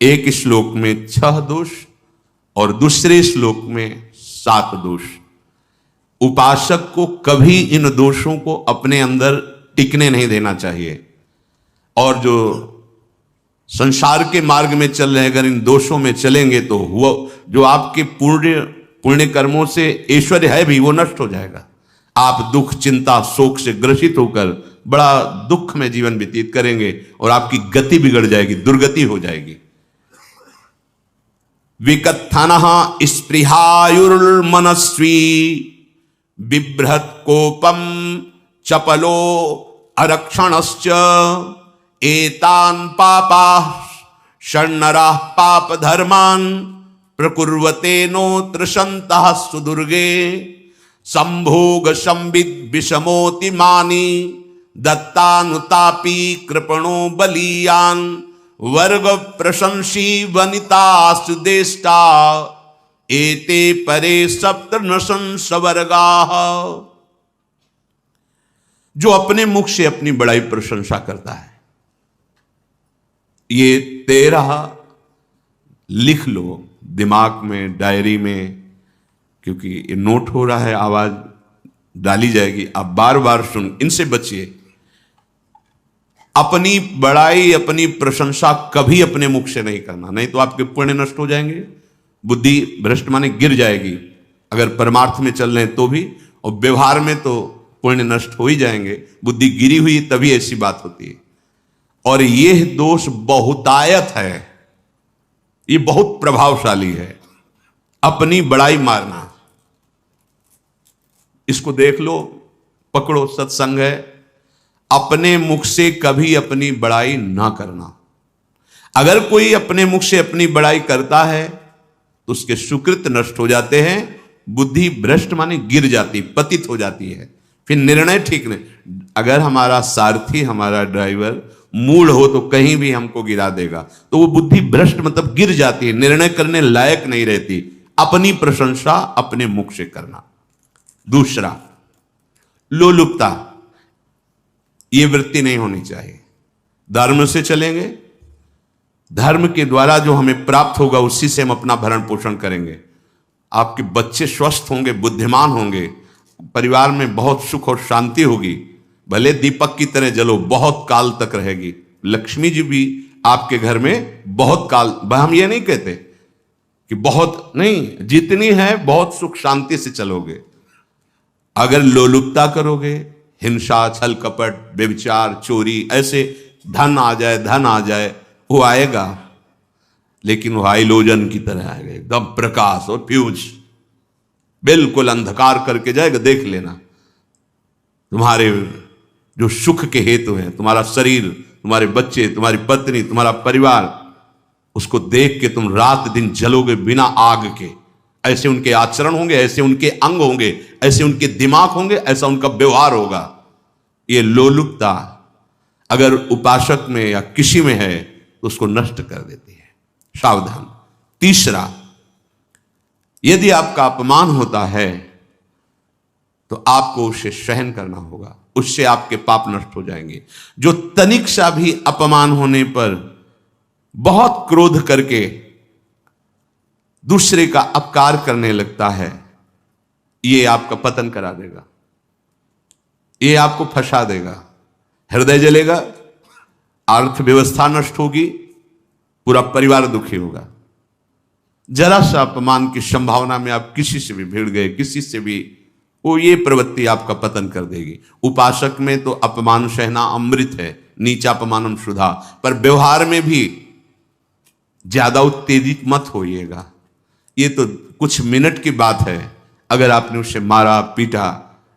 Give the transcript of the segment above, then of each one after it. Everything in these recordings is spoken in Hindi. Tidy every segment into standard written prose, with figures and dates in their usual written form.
एक श्लोक में 6 दोष और दूसरे श्लोक में 7 दोष। उपासक को कभी इन दोषों को अपने अंदर टिकने नहीं देना चाहिए। और जो संसार के मार्ग में चल रहे, अगर इन दोषों में चलेंगे तो वो जो आपके पुण्य कर्मों से ऐश्वर्य है भी वो नष्ट हो जाएगा। आप दुख, चिंता, शोक से ग्रसित होकर बड़ा दुख में जीवन व्यतीत करेंगे और आपकी गति बिगड़ जाएगी, दुर्गति हो जाएगी। विकत्थनः स्पृहायुर्मनस्वी बिभ्रत कोपम चपलो अरक्षणश्च एतान् पापाः षण्णराः पाप धर्मान् प्रकुर्वते नोत्र सन्तः सुदुर्गे संभोग संविद विषमोति मानी दत्तानुतापी कृपणो बलीयान वर्ग प्रशंसी वनिता सुदेष्टा एते परे सप्त नशं सवर्गाः। जो अपने मुख से अपनी बड़ाई प्रशंसा करता है, ये 13 लिख लो दिमाग में, डायरी में, क्योंकि ये नोट हो रहा है, आवाज डाली जाएगी, आप बार बार सुन, इनसे बचिए। अपनी बड़ाई, अपनी प्रशंसा कभी अपने मुख से नहीं करना, नहीं तो आपके पुण्य नष्ट हो जाएंगे, बुद्धि भ्रष्ट माने गिर जाएगी। अगर परमार्थ में चल रहे हैं तो भी, और व्यवहार में तो पुण्य नष्ट हो ही जाएंगे। बुद्धि गिरी हुई तभी ऐसी बात होती है। और यह दोष बहुतायत है, ये बहुत प्रभावशाली है, अपनी बड़ाई मारना। इसको देख लो, पकड़ो, सत्संग है। अपने मुख से कभी अपनी बड़ाई ना करना। अगर कोई अपने मुख से अपनी बड़ाई करता है तो उसके सुकृत नष्ट हो जाते हैं, बुद्धि भ्रष्ट माने गिर जाती, पतित हो जाती है, फिर निर्णय ठीक नहीं। अगर हमारा सारथी, हमारा ड्राइवर मूढ़ हो तो कहीं भी हमको गिरा देगा, तो वो बुद्धि भ्रष्ट मतलब गिर जाती है, निर्णय करने लायक नहीं रहती। अपनी प्रशंसा अपने मुख से करना। दूसरा, लोलुपता, ये वृत्ति नहीं होनी चाहिए। धर्म से चलेंगे, धर्म के द्वारा जो हमें प्राप्त होगा उसी से हम अपना भरण पोषण करेंगे। आपके बच्चे स्वस्थ होंगे, बुद्धिमान होंगे, परिवार में बहुत सुख और शांति होगी, भले दीपक की तरह जलो, बहुत काल तक रहेगी। लक्ष्मी जी भी आपके घर में बहुत काल, हम ये नहीं कहते कि बहुत नहीं, जितनी है बहुत सुख शांति से चलोगे। अगर लोलुपता करोगे, हिंसा, छल कपट, व्यभिचार, चोरी, ऐसे धन आ जाए, वो आएगा, लेकिन वो हाइलोजन की तरह आएगा, एकदम प्रकाश और फ्यूज, बिल्कुल अंधकार करके जाएगा। देख लेना, तुम्हारे जो सुख के हेतु हैं, तुम्हारा शरीर, तुम्हारे बच्चे, तुम्हारी पत्नी, तुम्हारा परिवार, उसको देख के तुम रात दिन जलोगे बिना आग के। ऐसे उनके आचरण होंगे, ऐसे उनके अंग होंगे, ऐसे उनके दिमाग होंगे, ऐसा उनका व्यवहार होगा। ये लोलुपता अगर उपासक में या किसी में है तो उसको नष्ट कर देती है। सावधान। तीसरा, यदि आपका अपमान होता है तो आपको उसे सहन करना होगा, उससे आपके पाप नष्ट हो जाएंगे। जो तनिक सा भी अपमान होने पर बहुत क्रोध करके दूसरे का अपकार करने लगता है, ये आपका पतन करा देगा, ये आपको फंसा देगा, हृदय जलेगा, अर्थव्यवस्था नष्ट होगी, पूरा परिवार दुखी होगा। जरा सा अपमान की संभावना में आप किसी से भी भिड़ गए, किसी से भी, वो ये प्रवृत्ति आपका पतन कर देगी। उपासक में तो अपमान सहना अमृत है, नीचापमानम सुधा, पर व्यवहार में भी ज्यादा उत्तेजित मत होइएगा। ये तो कुछ मिनट की बात है, अगर आपने उसे मारा, पीटा,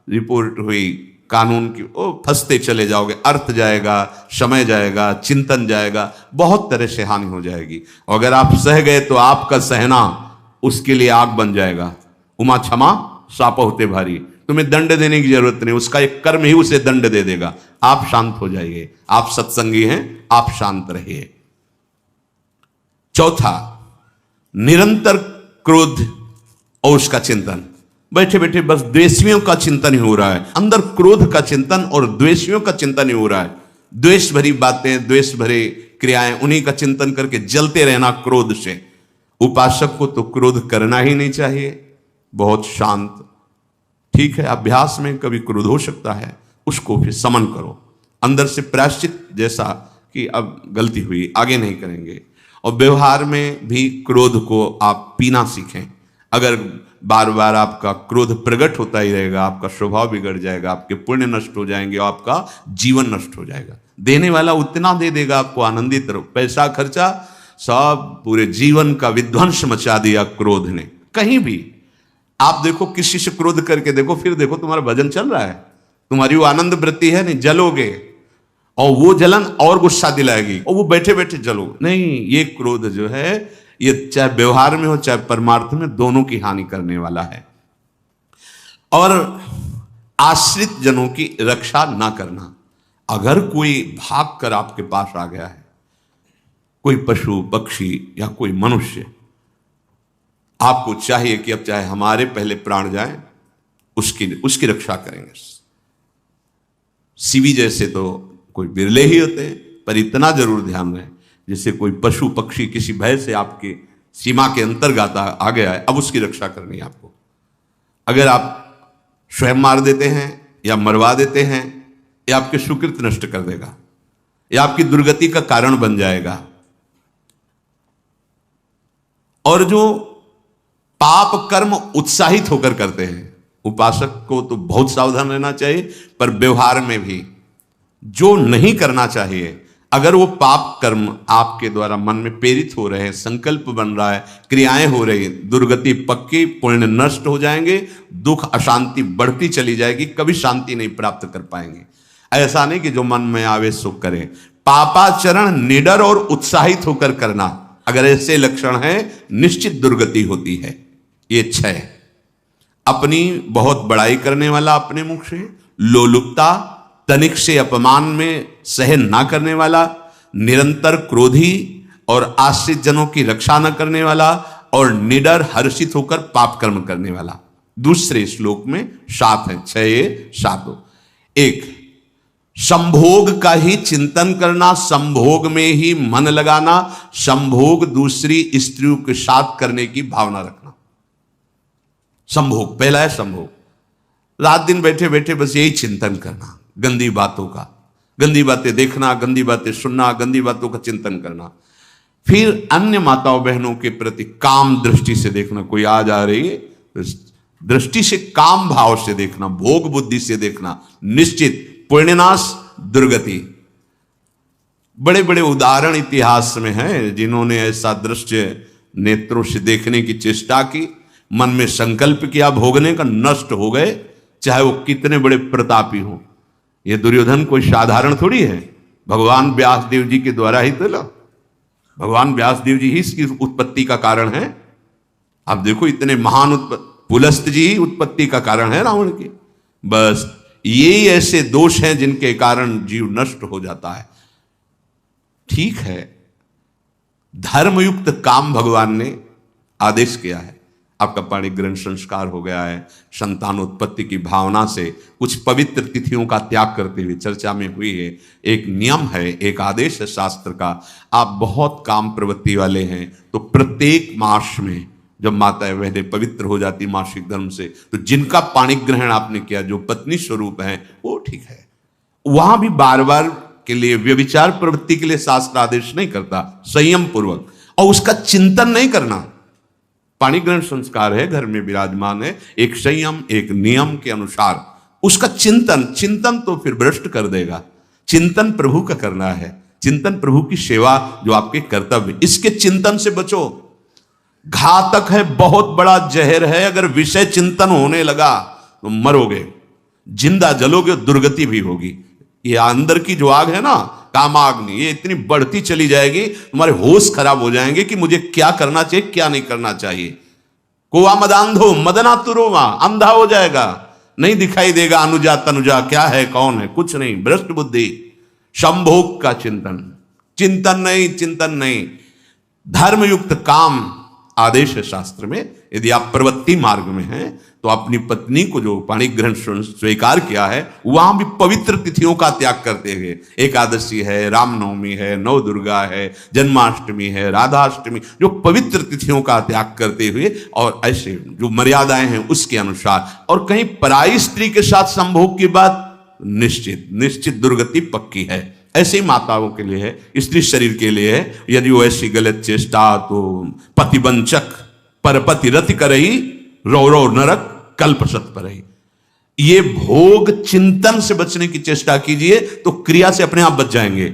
रिपोर्ट हुई कानून की, ओ फंसते चले जाओगे, अर्थ जाएगा, समय जाएगा, चिंतन जाएगा, बहुत तरह से हानि हो जाएगी। अगर आप सह गए तो आपका सहना उसके लिए आग बन जाएगा। उमा क्षमा साप होते भारी, तुम्हें दंड देने की जरूरत नहीं, उसका एक कर्म ही उसे दंड दे देगा। आप शांत हो जाइए, आप सत्संगी हैं, आप शांत रहिए। चौथा, निरंतर क्रोध और उसका चिंतन। बैठे बैठे बस द्वेषियों का चिंतन ही हो रहा है, अंदर क्रोध का चिंतन और द्वेषियों का चिंतन ही हो रहा है। द्वेष भरी बातें, द्वेष भरे क्रियाएं, उन्हीं का चिंतन करके जलते रहना क्रोध से। उपासक को तो क्रोध करना ही नहीं चाहिए, बहुत शांत। ठीक है, अभ्यास में कभी क्रोध हो सकता है, उसको फिर समन करो, अंदर से प्रायश्चित, जैसा कि अब गलती हुई आगे नहीं करेंगे। और व्यवहार में भी क्रोध को आप पीना सीखें। अगर बार बार आपका क्रोध प्रकट होता ही रहेगा, आपका स्वभाव बिगड़ जाएगा, आपके पुण्य नष्ट हो जाएंगे और आपका जीवन नष्ट हो जाएगा। देने वाला उतना दे देगा, आपको आनंदित रहो, पैसा खर्चा सब, पूरे जीवन का विध्वंस मचा दिया क्रोध ने। कहीं भी आप देखो, किसी से क्रोध करके देखो, फिर देखो तुम्हारा भजन चल रहा है, तुम्हारी वो आनंद वृत्ति है नहीं, जलोगे और वो जलन और गुस्सा दिलाएगी और वो बैठे बैठे जलो नहीं। ये क्रोध जो है, ये चाहे व्यवहार में हो चाहे परमार्थ में, दोनों की हानि करने वाला है। और आश्रित जनों की रक्षा ना करना। अगर कोई भाग कर आपके पास आ गया है, कोई पशु पक्षी या कोई मनुष्य, आपको चाहिए कि अब चाहे हमारे पहले प्राण जाएं, उसकी रक्षा करेंगे। सीवी जैसे तो कोई बिरले ही होते हैं, पर इतना जरूर ध्यान रहे, जैसे कोई पशु पक्षी किसी भय से आपके सीमा के अंतर्गत आ गया है, अब उसकी रक्षा करनी है आपको। अगर आप स्वयं मार देते हैं या मरवा देते हैं, ये आपके सुकृत नष्ट कर देगा, या आपकी दुर्गति का कारण बन जाएगा। और जो पाप कर्म उत्साहित होकर करते हैं, उपासक को तो बहुत सावधान रहना चाहिए, पर व्यवहार में भी जो नहीं करना चाहिए, अगर वो पाप कर्म आपके द्वारा मन में प्रेरित हो रहे हैं, संकल्प बन रहा है, क्रियाएं हो रही, दुर्गति पक्की, पुण्य नष्ट हो जाएंगे, दुख अशांति बढ़ती चली जाएगी, कभी शांति नहीं प्राप्त कर पाएंगे। ऐसा नहीं कि जो मन में आवे सो करें। पापाचरण निडर और उत्साहित होकर करना, अगर ऐसे लक्षण है, निश्चित दुर्गति होती है। ये 6, अपनी बहुत बड़ाई करने वाला अपने मुख से, लोलुपता, तनिक से अपमान में सहन ना करने वाला, निरंतर क्रोधी और आश्रित जनों की रक्षा न करने वाला, और निडर हर्षित होकर पाप कर्म करने वाला। दूसरे श्लोक में 7 है, 6 7। 1, संभोग का ही चिंतन करना, संभोग में ही मन लगाना, संभोग दूसरी स्त्रियों के साथ करने की भावना रखना। संभोग पहला है, संभोग, रात दिन बैठे बैठे बस यही चिंतन करना, गंदी बातों का, गंदी बातें देखना, गंदी बातें सुनना, गंदी बातों का चिंतन करना। फिर अन्य माताओं बहनों के प्रति काम दृष्टि से देखना, कोई आ जा रही है तो दृष्टि से, काम भाव से देखना, भोग बुद्धि से देखना, निश्चित पुण्यनाश, दुर्गति। बड़े बड़े उदाहरण इतिहास में हैं जिन्होंने ऐसा दृश्य नेत्रों से देखने की चेष्टा की, मन में संकल्प किया भोगने का, नष्ट हो गए, चाहे वो कितने बड़े प्रतापी हों। ये दुर्योधन कोई साधारण थोड़ी है, भगवान व्यासदेव जी के द्वारा ही तो, भगवान व्यासदेव जी ही इसकी उत्पत्ति का कारण है। आप देखो, इतने महान पुलस्त जी ही उत्पत्ति का कारण है रावण की। बस ये ऐसे दोष हैं जिनके कारण जीव नष्ट हो जाता है। ठीक है, धर्मयुक्त काम भगवान ने आदेश किया है, आपका पाणी ग्रहण संस्कार हो गया है, संतानोत्पत्ति की भावना से कुछ पवित्र तिथियों का त्याग करते हुए चर्चा में हुई है। एक नियम है, एक आदेश है शास्त्र का। आप बहुत काम प्रवृत्ति वाले हैं तो प्रत्येक मास में जब माताएं बहनें पवित्र हो जाती मासिक धर्म से, तो जिनका पाणी ग्रहण आपने किया, जो पत्नी स्वरूप है, वो ठीक है। वहां भी बार बार के लिए व्यभिचार प्रवृत्ति के लिए शास्त्र आदेश नहीं करता, संयम पूर्वक, और उसका चिंतन नहीं करना। पाणी ग्रहण संस्कार है, घर में विराजमान है, एक संयम एक नियम के अनुसार उसका चिंतन तो फिर भ्रष्ट कर देगा। चिंतन प्रभु का करना है, चिंतन प्रभु की सेवा जो आपके कर्तव्य, इसके चिंतन से बचो। घातक है, बहुत बड़ा जहर है, अगर विषय चिंतन होने लगा तो मरोगे, जिंदा जलोगे, दुर्गति भी होगी। ये अंदर की जो आग है ना, कामाग्नि, ये इतनी बढ़ती चली जाएगी, तुम्हारे होश खराब हो जाएंगे कि मुझे क्या करना चाहिए क्या नहीं करना चाहिए। कोवा मदांधो मदना तुरोमा, अंधा हो जाएगा, नहीं दिखाई देगा अनुजा तनुजा क्या है कौन है, कुछ नहीं, भ्रष्ट बुद्धि। संभोग का चिंतन नहीं। धर्मयुक्त काम आदेश है शास्त्र में। यदि आप प्रवृत्ति मार्ग में हैं तो तो अपनी पत्नी को जो पाणी ग्रहण स्वीकार किया है, वहां भी पवित्र तिथियों का त्याग करते हुए, एकादशी है, रामनवमी है, नव दुर्गा है, जन्माष्टमी है, राधाष्टमी, जो पवित्र तिथियों का त्याग करते हुए और ऐसे जो मर्यादाएं हैं उसके अनुसार, और कहीं पराई स्त्री के साथ संभोग की बात निश्चित दुर्गति पक्की है। ऐसे ही माताओं के लिए है, स्त्री शरीर के लिए है। यदि वो ऐसी गलत चेष्टा, तो पतिवंचक परपति रति करही, रौरव नरक कल्पसत परही। ये भोग चिंतन से बचने की चेष्टा कीजिए तो क्रिया से अपने आप बच जाएंगे।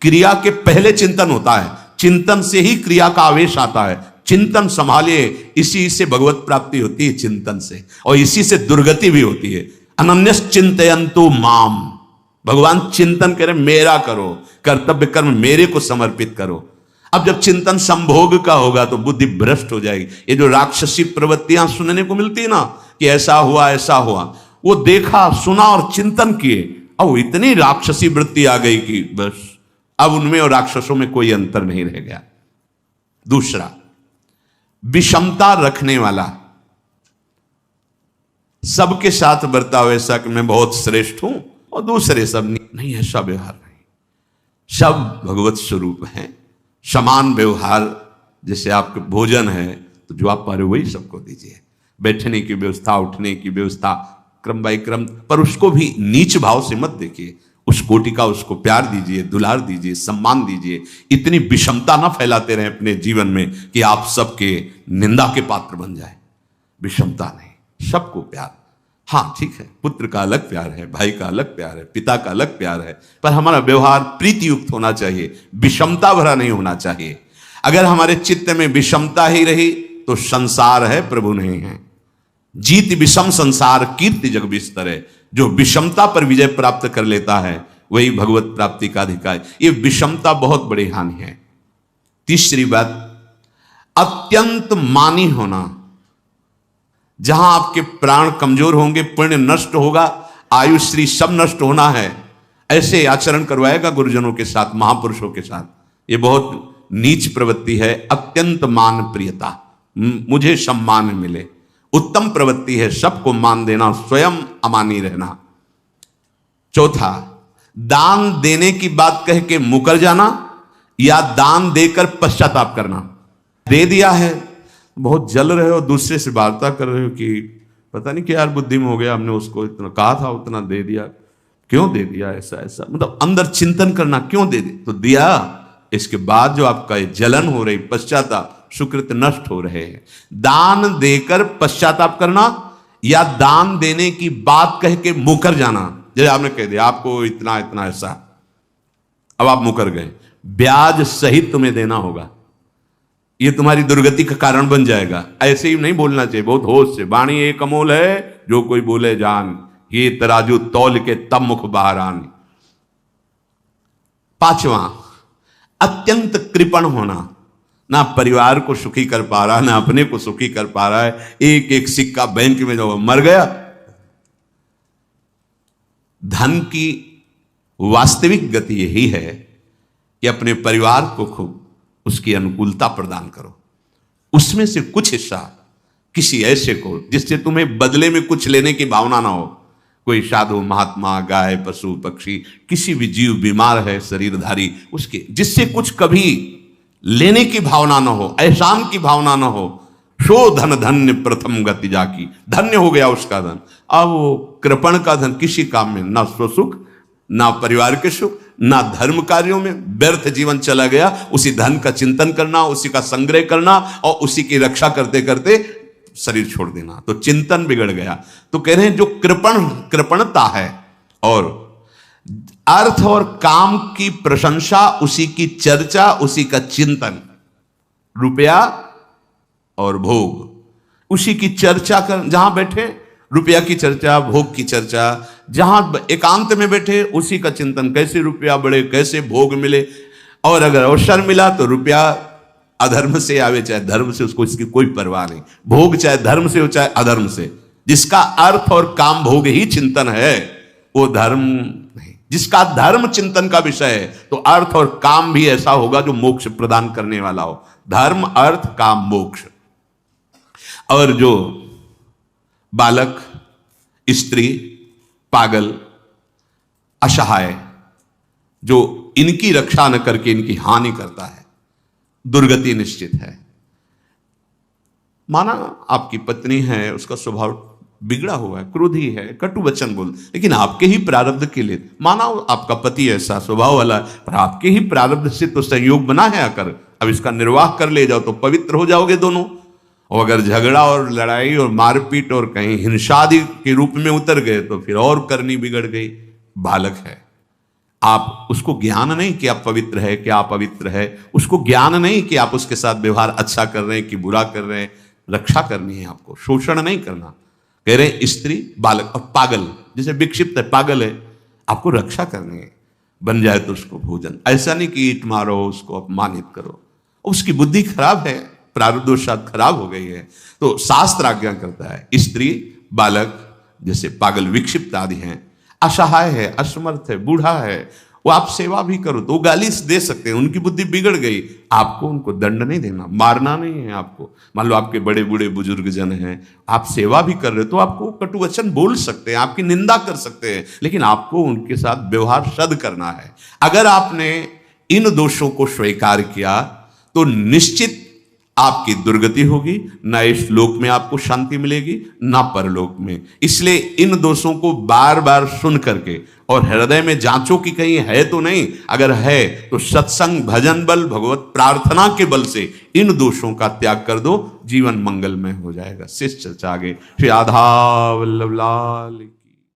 क्रिया के पहले चिंतन होता है, चिंतन से ही क्रिया का आवेश आता है। चिंतन संभालिए, इसी से भगवत प्राप्ति होती है, चिंतन से, और इसी से दुर्गति भी होती है। अनन्यस चिंतयन्तु माम, भगवान चिंतन करें, मेरा करो, कर्तव्य कर्म मेरे को समर्पित करो। अब जब चिंतन संभोग का होगा तो बुद्धि भ्रष्ट हो जाएगी। ये जो राक्षसी प्रवृत्तियां सुनने को मिलती है ना, कि ऐसा हुआ, वो देखा सुना और चिंतन किए, अब इतनी राक्षसी वृत्ति आ गई कि बस अब उनमें और राक्षसों में कोई अंतर नहीं रह गया। दूसरा, विषमता रखने वाला, सबके साथ बर्ताव ऐसा कि मैं बहुत श्रेष्ठ हूं और दूसरे सब नहीं, ऐसा व्यवहार नहीं। सब भगवत स्वरूप है, समान व्यवहार। जैसे आपके भोजन है तो जो आप पा रहे हो वही सबको दीजिए, बैठने की व्यवस्था, उठने की व्यवस्था, क्रम बाई क्रम, पर उसको भी नीच भाव से मत देखिए। उस कोटि का उसको प्यार दीजिए, दुलार दीजिए, सम्मान दीजिए। इतनी विषमता ना फैलाते रहे अपने जीवन में कि आप सबके निंदा के पात्र बन जाए। विषमता नहीं, सबको प्यार। हाँ ठीक है, पुत्र का अलग प्यार है, भाई का अलग प्यार है, पिता का अलग प्यार है, पर हमारा व्यवहार प्रीति युक्त होना चाहिए, विषमता भरा नहीं होना चाहिए। अगर हमारे चित्त में विषमता ही रही तो संसार है, प्रभु नहीं है। जीत विषम संसार कीर्ति जग विस्तर है। जो विषमता पर विजय प्राप्त कर लेता है वही भगवत प्राप्ति का अधिकारी। ये विषमता बहुत बड़ी हानि है। तीसरी बात, अत्यंत मानी होना। जहां आपके प्राण कमजोर होंगे, पुण्य नष्ट होगा, आयुश्री सब नष्ट होना है, ऐसे आचरण करवाएगा गुरुजनों के साथ, महापुरुषों के साथ। ये बहुत नीच प्रवृत्ति है। अत्यंत मान प्रियता, मुझे सम्मान मिले। उत्तम प्रवृत्ति है सबको मान देना, स्वयं अमानी रहना। चौथा, दान देने की बात कह के मुकर जाना या दान देकर पश्चाताप करना। दे दिया है, बहुत जल रहे हो, दूसरे से वार्ता कर रहे हो कि पता नहीं क्या यार बुद्धि में हो गया, हमने उसको इतना कहा था, उतना दे दिया, क्यों दे दिया, ऐसा मतलब अंदर चिंतन करना, क्यों दे दी तो दिया। इसके बाद जो आपका जलन हो रही, पश्चाताप, सुकृत नष्ट हो रहे हैं। दान देकर पश्चाताप करना या दान देने की बात कह के मुकर जाना। जैसे आपने कह दिया आपको इतना इतना ऐसा, अब आप मुकर गए, ब्याज सहित तुम्हें देना होगा, ये तुम्हारी दुर्गति का कारण बन जाएगा। ऐसे ही नहीं बोलना चाहिए, बहुत होश से। वाणी एक अमोल है, जो कोई बोले जान, ये तराजू तौल के तब मुख बाहर आन। पांचवा, अत्यंत कृपण होना। ना परिवार को सुखी कर पा रहा, ना अपने को सुखी कर पा रहा है। एक एक सिक्का बैंक में जो मर गया। धन की वास्तविक गति यही है कि अपने परिवार को खूब उसकी अनुकूलता प्रदान करो, उसमें से कुछ हिस्सा किसी ऐसे को जिससे तुम्हें बदले में कुछ लेने की भावना ना हो। कोई साधु महात्मा, गाय, पशु, पक्षी, किसी भी जीव बीमार है शरीरधारी, उसके जिससे कुछ कभी लेने की भावना ना हो, एहसान की भावना ना हो। सो धन धन्य प्रथम गति जाकी, धन्य हो गया उसका धन। अब वो कृपण का धन किसी काम में ना स्वसुख, ना परिवार के सुख, ना धर्म कार्यों में, व्यर्थ जीवन चला गया। उसी धन का चिंतन करना, उसी का संग्रह करना और उसी की रक्षा करते करते शरीर छोड़ देना, तो चिंतन बिगड़ गया। तो कह रहे हैं जो कृपणता है और अर्थ और काम की प्रशंसा, उसी की चर्चा, उसी का चिंतन, रुपया और भोग, उसी की चर्चा कर, जहां बैठे रुपया की चर्चा, भोग की चर्चा, जहां एकांत में बैठे उसी का चिंतन, कैसे रुपया बढ़े, कैसे भोग मिले। और अगर अवसर मिला तो रुपया अधर्म से आवे चाहे धर्म से, उसको इसकी कोई परवाह नहीं। भोग चाहे धर्म से हो चाहे अधर्म से, जिसका अर्थ और काम भोग ही चिंतन है वो धर्म नहीं। जिसका धर्म चिंतन का विषय है तो अर्थ और काम भी ऐसा होगा जो मोक्ष प्रदान करने वाला हो। धर्म, अर्थ, काम, मोक्ष। और जो बालक, स्त्री, पागल, असहाय, जो इनकी रक्षा न करके इनकी हानि करता है, दुर्गति निश्चित है। माना आपकी पत्नी है, उसका स्वभाव बिगड़ा हुआ है, क्रोधी है, कटु वचन बोल, लेकिन आपके ही प्रारब्ध के लिए, माना आपका पति ऐसा स्वभाव वाला है, पर आपके ही प्रारब्ध से तो संयोग बना है आकर, अब इसका निर्वाह कर ले जाओ तो पवित्र हो जाओगे दोनों। और अगर झगड़ा और लड़ाई और मारपीट और कहीं हिंसादि के रूप में उतर गए तो फिर और करनी बिगड़ गई। बालक है, आप उसको ज्ञान नहीं कि आप पवित्र है, कि आप पवित्र है, उसको ज्ञान नहीं कि आप उसके साथ व्यवहार अच्छा कर रहे हैं कि बुरा कर रहे हैं। रक्षा करनी है आपको, शोषण नहीं करना। कह रहे हैं स्त्री, बालक और पागल, जैसे विक्षिप्त है, पागल है, आपको रक्षा करनी है। बन जाए तो उसको भोजन, ऐसा नहीं कि ईंट मारो, उसको अपमानित करो, उसकी बुद्धि खराब है, प्रारब्धवशात खराब हो गई है। तो शास्त्र आज्ञा करता है स्त्री, बालक, जैसे पागल, विक्षिप्त आदि हैं, असहाय है, असमर्थ है, बूढ़ा है, वो आप सेवा भी करो तो वो गाली दे सकते हैं, उनकी बुद्धि बिगड़ गई, आपको उनको दंड नहीं देना, मारना नहीं है आपको। मान लो आपके बड़े बूढ़े बुजुर्ग जन हैं, आप सेवा भी कर रहे हो तो आपको कटु वचन बोल सकते हैं, आपकी निंदा कर सकते हैं, लेकिन आपको उनके साथ व्यवहार सद करना है। अगर आपने इन दोषों को स्वीकार किया तो निश्चित आपकी दुर्गति होगी, ना इस लोक में आपको शांति मिलेगी, ना परलोक में। इसलिए इन दोषों को बार बार सुन करके और हृदय में जांचो कि कहीं है तो नहीं, अगर है तो सत्संग, भजन बल, भगवत प्रार्थना के बल से इन दोषों का त्याग कर दो, जीवन मंगलमय हो जाएगा। शिष्य चर्चा आगे। श्री राधा वल्लभ लाल।